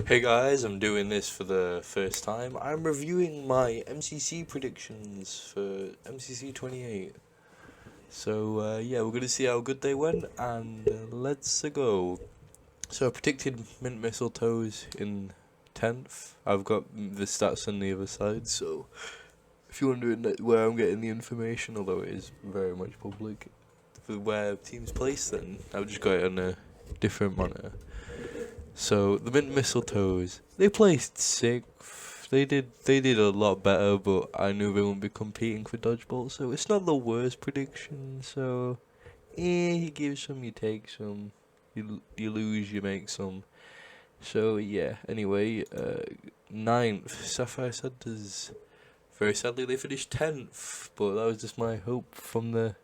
Hey guys, I'm doing this for the first time. I'm reviewing my MCC predictions for MCC 28. So we're gonna see how good they went, and let's go. So I predicted mint mistletoes in 10th. I've got the stats on the other side, so if you're wondering where I'm getting the information, although it is very much public, for where teams place, then I've just got it on a different monitor. So the mint mistletoes, they placed sixth. They did a lot better, but I knew they wouldn't be competing for dodgeball, so it's not the worst prediction. So you give some, you take some, you lose, you make some. So yeah. Anyway, ninth Sapphire Centers. Very sadly, they finished 10th, but that was just my hope from the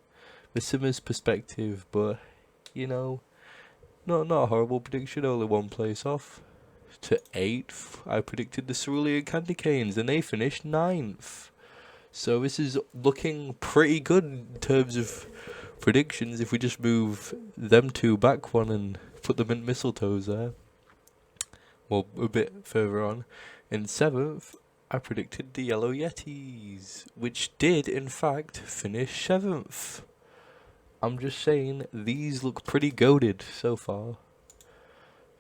Simmers perspective. But you know, not a horrible prediction. Only one place off to 8th. I predicted the Cerulean Candy Canes, and they finished 9th. So this is looking pretty good in terms of predictions. If we just move them two back one and put them in mistletoes there, well, a bit further on. In 7th, I predicted the Yellow Yetis, which did in fact finish 7th. I'm just saying, these look pretty goaded so far.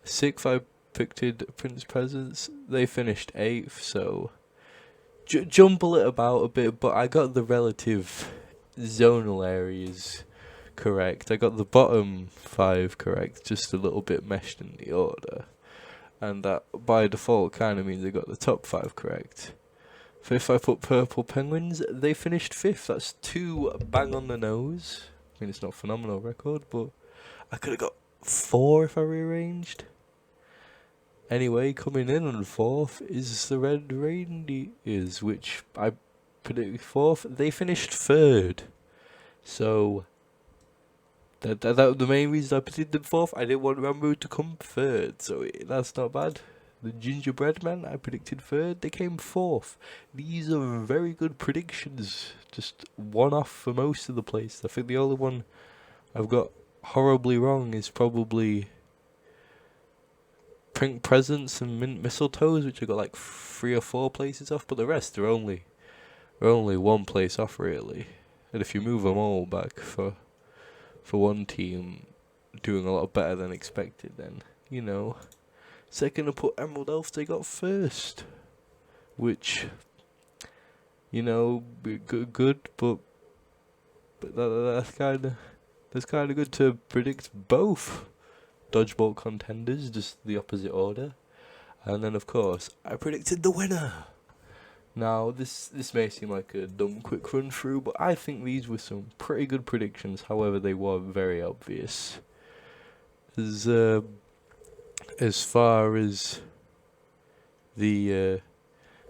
6th, I picked Prince Presents. They finished 8th, so jumble it about a bit, but I got the relative zonal areas correct. I got the bottom 5 correct, just a little bit meshed in the order. And that by default kind of means I got the top 5 correct. 5th, I put Purple Penguins. They finished 5th. That's 2 bang on the nose. I mean, it's not a phenomenal record, but I could have got 4 if I rearranged. Anyway, coming in on 4th is the Red Reindeers, which I predicted 4th. They finished 3rd. So, that the main reason I predicted them 4th. I didn't want Rambo to come 3rd, so that's not bad. The Gingerbread Man, I predicted 3rd. They came 4th. These are very good predictions. Just one off for most of the place. I think the only one I've got horribly wrong is probably Pink Presents and Mint Mistletoes, which I got like 3 or 4 places off, but the rest are only one place off really. And if you move them all back for one team doing a lot better than expected, then you know. Second, I put Emerald Elf. They got first, which good, but that's kind of good to predict both dodgeball contenders, just the opposite order. And then, of course, I predicted the winner. Now, this may seem like a dumb quick run through, but I think these were some pretty good predictions. However, they were very obvious. As as far as the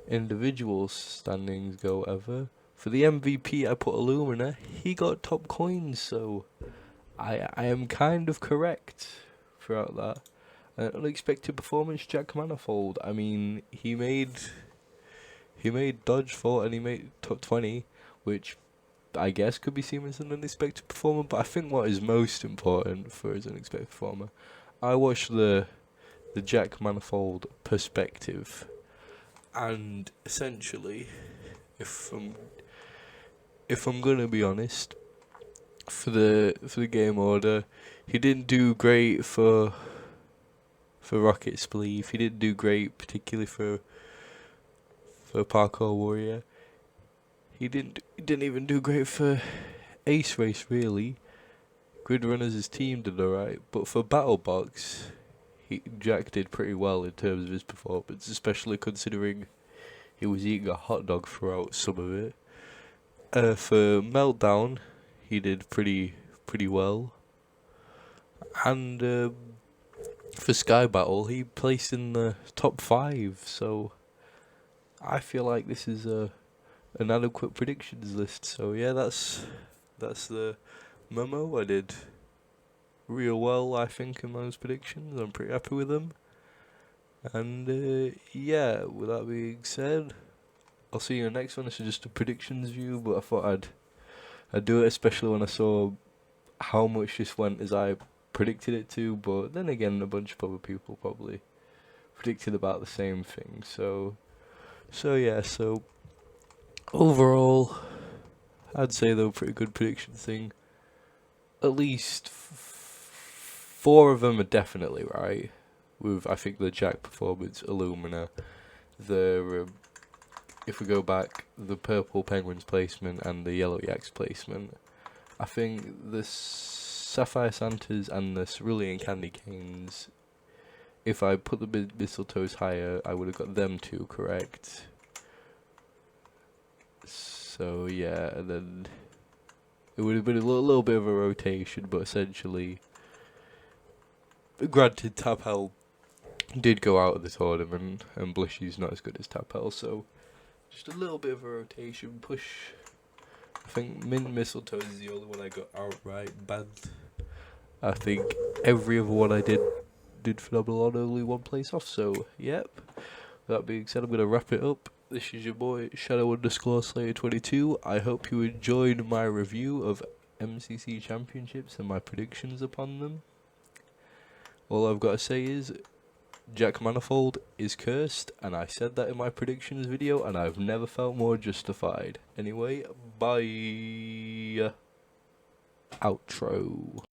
individual standings go, ever for the MVP, I put Illumina. He got top coins, so I am kind of correct throughout that. An unexpected performance, Jack Manifold. I mean, he made Dodge 4 and he made top 20, which I guess could be seen as an unexpected performer. But I think what is most important for his unexpected performer, I watched the Jack Manifold perspective, and essentially, if I'm gonna be honest, for the game order, he didn't do great for Rocket Spleef. He didn't do great, particularly for Parkour Warrior. He didn't even do great for Ace Race really. Grid Runners, his team did alright, but for Battle Box, Jack did pretty well in terms of his performance, especially considering he was eating a hot dog throughout some of it. For Meltdown, he did pretty well, and for Sky Battle, he placed in the top 5. So I feel like this is an adequate predictions list. So yeah, that's the memo. I did real well, I think, in those predictions. I'm pretty happy with them. And yeah, with that being said, I'll see you in the next one. This is just a predictions view, but I thought I'd do it, especially when I saw how much this went as I predicted it to. But then again, a bunch of other people predicted about the same thing. So yeah. So overall, I'd say they were pretty good prediction thing. At least 4 of them are definitely right. With I think the Jack performance, Illumina, the if we go back, the purple penguins placement and the yellow yaks placement. I think the Sapphire Santas and the Cerulean Candy Canes, if I put the mistletoes higher, I would have got them 2 correct. So yeah, and then it would have been a little bit of a rotation, but essentially, granted, Tapel did go out of the tournament, and Blushy's not as good as Tapel, so just a little bit of a rotation push. I think Mint Mistletoes is the only one I got outright banned. I think every other one I did phenomenal on, only 1 place off, so yep. That being said, I'm going to wrap it up. This is your boy, Shadow_Slayer22. I hope you enjoyed my review of MCC Championships and my predictions upon them. All I've got to say is, Jack Manifold is cursed, and I said that in my predictions video, and I've never felt more justified. Anyway, bye. Outro.